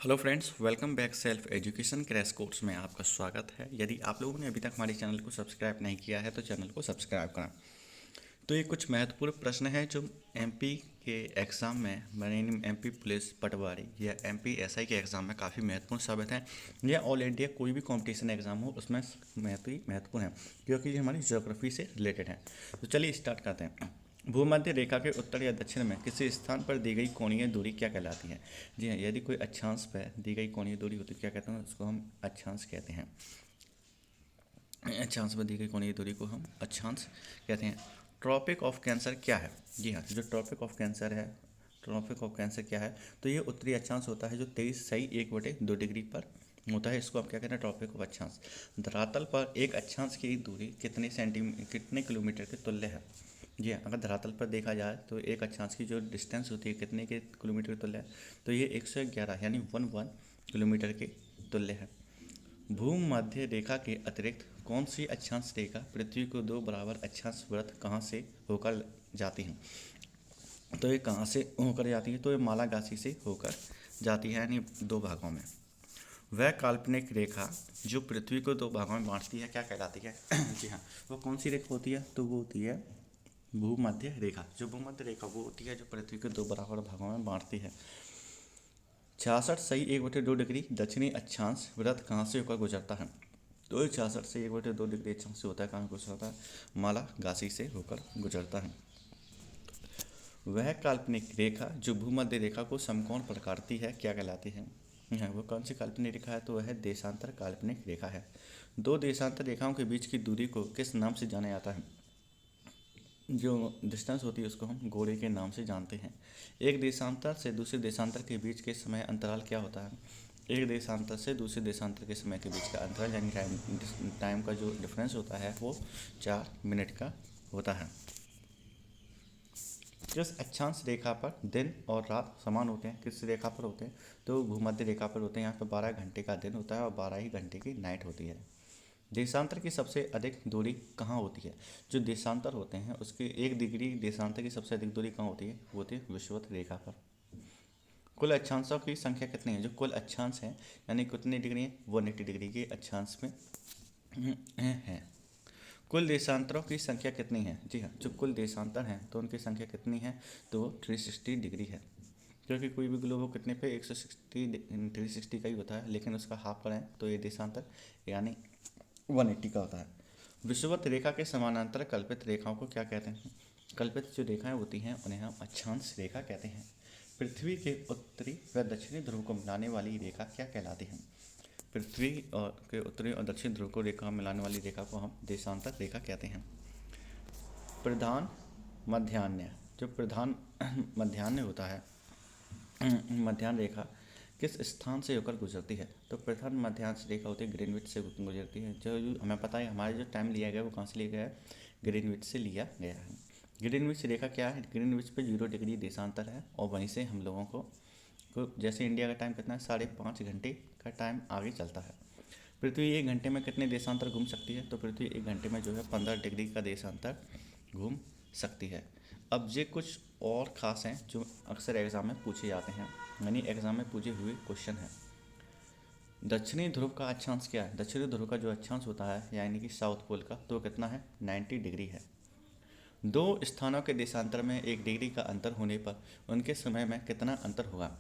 Hello friends, welcome back self education crash course में आपका स्वागत है। यदि आप लोगों ने अभी तक हमारे चैनल को सब्सक्राइब नहीं किया है तो चैनल को सब्सक्राइब करें। तो ये कुछ महत्वपूर्ण प्रश्न हैं जो एमपी के एग्ज़ाम में यानी एमपी पुलिस पटवारी या एमपी एसआई के एग्ज़ाम में काफ़ी महत्वपूर्ण साबित हैं। या ऑल इंडिया कोई भी कंपटीशन एग्ज़ाम हो उसमें महत्वपूर्ण है क्योंकि ये हमारी ज्योग्राफी से रिलेटेड है। तो चलिए स्टार्ट करते हैं। भूमध्य रेखा के उत्तर या दक्षिण में किसी स्थान पर दी गई कोणीय दूरी क्या कहलाती है? जी हाँ, यदि कोई अक्षांश पर दी गई कोणीय दूरी होती है क्या कहते हैं? उसको हम अक्षांश कहते हैं। अक्षांश पर दी गई कोणीय दूरी को हम अक्षांश कहते हैं। ट्रॉपिक ऑफ कैंसर क्या है? जी हाँ, जो ट्रॉपिक ऑफ कैंसर है, ट्रॉपिक ऑफ कैंसर क्या है? तो ये उत्तरी अक्षांश होता है जो 23.1/2 डिग्री पर होता है। इसको आप क्या कहते हैं? ट्रॉपिक ऑफ अक्षांश। धरातल पर एक अक्षांश की दूरी कितने किलोमीटर के तुल्य है? जी हाँ, अगर धरातल पर देखा जाए तो एक अक्षांश की जो डिस्टेंस होती है कितने के किलोमीटर के तुल्य है? तो ये 111 यानी 11 किलोमीटर के तुल्य है। भूमध्य रेखा के अतिरिक्त कौन सी अक्षांश रेखा पृथ्वी को दो बराबर अक्षांश व्रत कहाँ से होकर जाती है? तो ये कहाँ से होकर जाती है? तो ये मालागासी से होकर जाती है, यानी दो भागों में। वह काल्पनिक रेखा जो पृथ्वी को दो भागों में बांटती है क्या कहलाती है? जी हाँ, वो कौन सी रेखा होती है? तो वो होती है भूमध्य रेखा। जो भूमध्य रेखा वो होती है जो पृथ्वी को दो बराबर भागों में बांटती है। 66 सही 1/2 डिग्री दक्षिणी अक्षांश व्रत कहाँ से होकर गुजरता है? तो 66 सही 1/2 डिग्री अक्षांश से होता है कहाँ गुजरता है? मालागासी से होकर गुजरता है। वह काल्पनिक रेखा जो भूमध्य रेखा को समकोण पर काटती है क्या कहलाती है? हाँ, वो कौन सी काल्पनिक रेखा है? तो वह देशांतर काल्पनिक रेखा है। दो देशांतर रेखाओं के बीच की दूरी को किस नाम से जाना जाता है? जो डिस्टेंस होती है उसको हम गोरे के नाम से जानते हैं। एक देशांतर से दूसरे देशांतर के बीच के समय अंतराल क्या होता है? एक देशांतर से दूसरे देशांतर के समय के बीच का अंतराल यानी टाइम का जो डिफरेंस होता है वो 4 मिनट का होता है। किस अक्षांश रेखा पर दिन और रात समान होते हैं? किस रेखा पर होते हैं? तो भूमध्य रेखा पर होते हैं। यहाँ पर 12 घंटे का दिन होता है और 12 ही घंटे की नाइट होती है। देशांतर की सबसे अधिक दूरी कहाँ होती है? जो देशांतर होते हैं उसकी 1 डिग्री देशांतर की सबसे अधिक दूरी कहाँ होती है? वो होती है विषुवत रेखा पर। कुल अक्षांशों की संख्या कितनी है? जो कुल अक्षांश हैं यानी कितनी डिग्री है? 180 डिग्री के अक्षांश में है। कुल देशांतरों की संख्या कितनी है? जी हाँ, जो कुल देशांतर हैं तो उनकी संख्या कितनी है? तो वो 360 डिग्री है। क्योंकि कोई भी ग्लोब हो कितने पे 360 का ही होता है, लेकिन उसका हाफ करें तो ये देशांतर यानी 180 का होता है। विषुवत रेखा के समानांतर कल्पित रेखाओं को क्या कहते हैं? कल्पित जो रेखाएं होती हैं उन्हें हम अक्षांश रेखा कहते हैं। पृथ्वी के उत्तरी व दक्षिणी ध्रुव को मिलाने वाली रेखा क्या कहलाती है? पृथ्वी और के उत्तरी और दक्षिण ध्रुव को रेखा मिलाने वाली रेखा को हम देशांतर रेखा कहते हैं। प्रधान मध्यान्ह, जो प्रधान मध्यान्ह होता है, मध्यान्ह रेखा किस स्थान से होकर गुजरती है? तो प्रधान मध्यान्ह रेखा होती है ग्रीनविच से गुजरती है। जो हमें पता है हमारे जो टाइम लिया गया वो कहाँ से लिया गया है? ग्रीनविच से लिया गया है। ग्रीनविच रेखा क्या है? ग्रीनविच पे 0 डिग्री देशांतर है और वहीं से हम लोगों को जैसे इंडिया का टाइम कितना है? 5.5 घंटे का टाइम आगे चलता है। पृथ्वी 1 घंटे में कितने देशांतर घूम सकती है? तो पृथ्वी 1 घंटे में जो है 15 डिग्री का देशांतर घूम सकती है। अब ये कुछ और ख़ास हैं जो अक्सर एग्ज़ाम में पूछे जाते हैं, यानी एग्ज़ाम में पूछे हुए क्वेश्चन हैं। दक्षिणी ध्रुव का अक्षांश क्या है? दक्षिणी ध्रुव का जो अक्षांश होता है यानी कि साउथ पोल का, तो कितना है? 90 डिग्री है। दो स्थानों के देशांतर में 1 डिग्री का अंतर होने पर उनके समय में कितना अंतर होगा?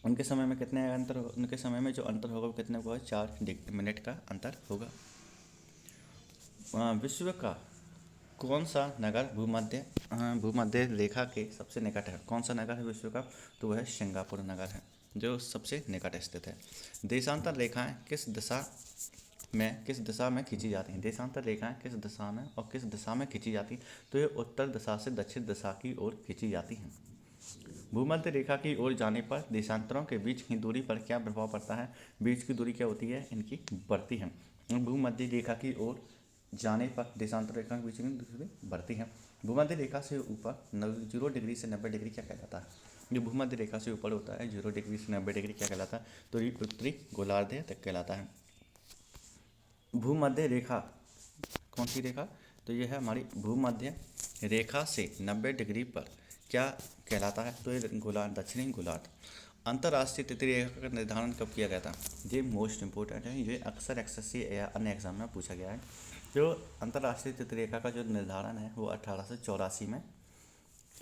उनके समय में कितने अंतर होगा? उनके समय में जो अंतर होगा वो कितने होगा? 4 मिनट का अंतर होगा। विश्व का कौन सा नगर भूमध्य रेखा के सबसे निकट है? कौन सा नगर है विश्व का? तो वह सिंगापुर नगर है जो सबसे निकट स्थित है। देशांतर रेखाएं किस दिशा में खींची जाती हैं? देशांतर रेखाएं किस दिशा में और किस दिशा में खींची जाती हैं? तो ये उत्तर दिशा से दक्षिण दिशा की ओर खींची जाती हैं। भूमध्य रेखा की ओर जाने पर देशांतरों के बीच की दूरी पर क्या प्रभाव पड़ता है? बीच की दूरी क्या होती है? इनकी बढ़ती है। भूमध्य रेखा की ओर जाने पर देशांतर रेखा के बीच की दूरी बढ़ती है। भूमध्य रेखा से ऊपर 0 डिग्री से 90 डिग्री क्या कहलाता है? जो भूमध्य रेखा से ऊपर होता है 0 डिग्री से 90 डिग्री क्या कहलाता है? तो ये उत्तरी गोलार्ध तक कहलाता है। भूमध्य रेखा कौन सी रेखा? तो ये है हमारी भूमध्य रेखा से 90 डिग्री पर क्या कहलाता है? तो ये गोलार्ध, दक्षिणी गोलार्ध। अंतर्राष्ट्रीय तिथि रेखा का निर्धारण कब किया गया था? ये मोस्ट इंपॉर्टेंट है, ये अक्सर एसएससी या अन्य एग्जाम में पूछा गया है। जो अंतर्राष्ट्रीय तिथि रेखा का जो निर्धारण है वो 1884 में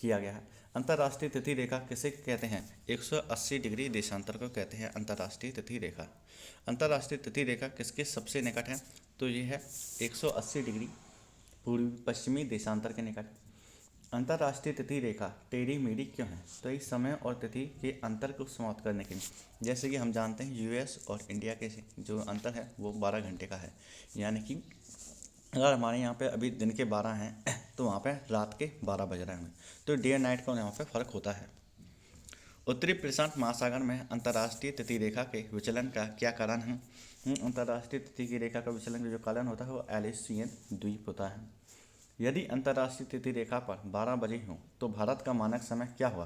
किया गया है। अंतर्राष्ट्रीय तिथि रेखा किसे कहते हैं? 180 डिग्री देशांतर को कहते हैं अंतर्राष्ट्रीय तिथि रेखा। अंतर्राष्ट्रीय तिथि रेखा किसके सबसे निकट है? तो ये है 180 डिग्री पूर्वी पश्चिमी देशांतर के निकट। अंतर्राष्ट्रीय तिथि रेखा टेढ़ी मेढ़ी क्यों है? तो इस समय और तिथि के अंतर को समाप्त करने के लिए, जैसे कि हम जानते हैं यूएस और इंडिया के जो अंतर है वो 12 घंटे का है। यानी कि अगर हमारे यहाँ पे अभी दिन के 12 हैं तो वहाँ पे रात के 12 बज रहे हैं, तो डे नाइट का यहाँ पे फ़र्क होता है। उत्तरी प्रशांत महासागर में अंतर्राष्ट्रीय तिथि रेखा के विचलन का क्या कारण है? अंतर्राष्ट्रीय तिथि की रेखा का विचलन का जो कारण होता है वो एलिसियन द्वीप होता है। यदि अंतर्राष्ट्रीय तिथि रेखा पर 12 बजे हो तो भारत का मानक समय क्या हुआ?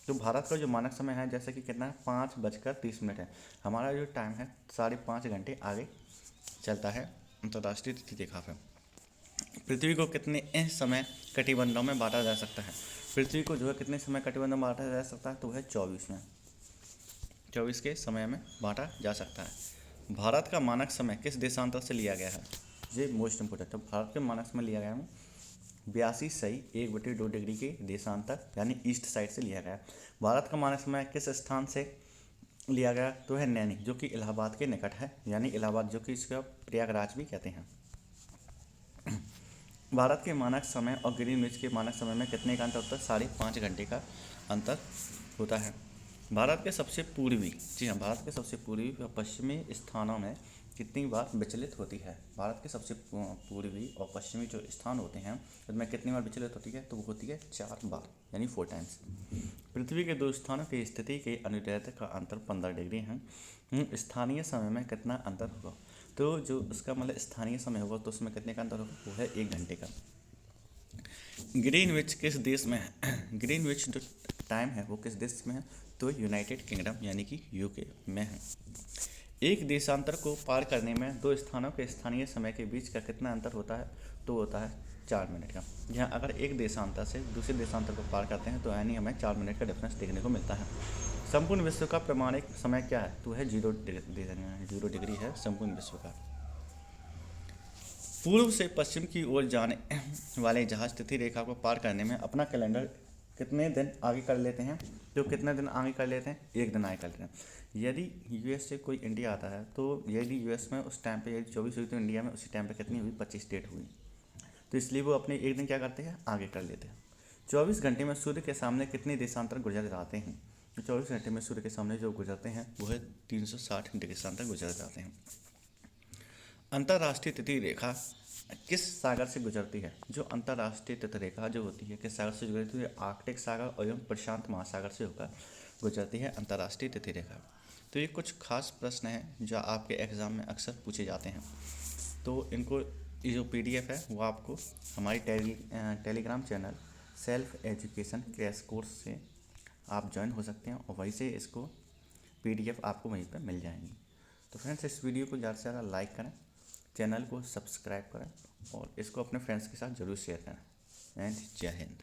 तो भारत का जो मानक समय है जैसे कि कितना है 5:30 है। हमारा जो टाइम है 5.5 घंटे आगे चलता है अंतर्राष्ट्रीय तिथि रेखा पर। पृथ्वी को कितने समय कटिबंधों में बांटा जा सकता है? पृथ्वी को जो है कितने समय कटिबंधों में बांटा जा सकता है? तो है 24 में, 24 के समय में बांटा जा सकता है। भारत का मानक समय किस देशांतर से लिया गया है? ये मोस्ट इंपोर्टेंट है। भारत के मानक समय लिया गया है 82 1/2 डिग्री के देशांतर यानी ईस्ट साइड से लिया गया। भारत का मानक समय किस स्थान से लिया गया? तो है नैनी, जो कि इलाहाबाद के निकट है, यानी इलाहाबाद जो कि इसका प्रयागराज भी कहते हैं। भारत के मानक समय और ग्रीनविच के मानक समय में कितने का अंतर होता है? 5.5 घंटे का अंतर होता है। भारत के सबसे पूर्वी, जी हाँ, भारत के सबसे पूर्वी व पश्चिमी स्थानों में कितनी बार विचलित होती है? भारत के सबसे पूर्वी और पश्चिमी जो स्थान होते हैं उसमें कितनी बार विचलित होती है? तो वो होती है 4 बार, यानी 4 टाइम्स। पृथ्वी के 2 स्थानों की स्थिति के अनुदैर्ध्य का अंतर 15 डिग्री है। स्थानीय समय में कितना अंतर होगा? तो जो उसका मतलब स्थानीय समय होगा तो उसमें कितने का अंतर होगा? वो है 1 घंटे का। ग्रीनविच किस देश में है? ग्रीनविच जो टाइम है वो किस देश में है? तो यूनाइटेड किंगडम यानी कि यूके में है। एक देशांतर को पार करने में 2 स्थानों के स्थानीय समय के बीच का कितना अंतर होता है? तो होता है 4 मिनट का। यहाँ अगर एक देशांतर से दूसरे देशांतर को पार करते हैं तो यानी हमें 4 मिनट का डिफरेंस देखने को मिलता है। संपूर्ण विश्व का प्रमाणिक समय क्या है? तो है 0 डिग्री है संपूर्ण विश्व का। पूर्व से पश्चिम की ओर जाने वाले जहाज तिथि रेखा को पार करने में अपना कैलेंडर कितने दिन आगे कर लेते हैं? तो कितने दिन आगे कर लेते हैं? 1 दिन आगे कर लेते हैं। यदि यूएस से कोई इंडिया आता है तो यदि यूएस में उस टाइम पे यदि 24 हुई तो इंडिया में उसी टाइम पे कितनी हुई? 25 डेट हुई। तो इसलिए वो अपने 1 दिन क्या करते हैं? आगे कर लेते हैं। 24 घंटे में सूर्य के सामने कितने देशांतर गुजर जाते हैं? तो 24 घंटे में सूर्य के सामने जो गुजरते हैं वो है 360 देशांतर गुजर जाते हैं। अंतर्राष्ट्रीय तिथि रेखा किस सागर से गुजरती है? जो अंतर्राष्ट्रीय तिथि रेखा जो होती है किस सागर से गुजरती है? आर्कटिक सागर एवं प्रशांत महासागर से होकर गुजरती है अंतर्राष्ट्रीय तिथि रेखा। तो ये कुछ खास प्रश्न हैं जो आपके एग्ज़ाम में अक्सर पूछे जाते हैं। तो इनको ये जो पीडीएफ है वो आपको हमारी Telegram channel self education crash course से आप ज्वाइन हो सकते हैं और वहीं से इसको पीडीएफ आपको वहीं पर मिल जाएंगी। तो फ्रेंड्स इस वीडियो को ज़्यादा से ज़्यादा लाइक करें, चैनल को सब्सक्राइब करें और इसको अपने फ्रेंड्स के साथ ज़रूर शेयर करें। एंड जय हिंद।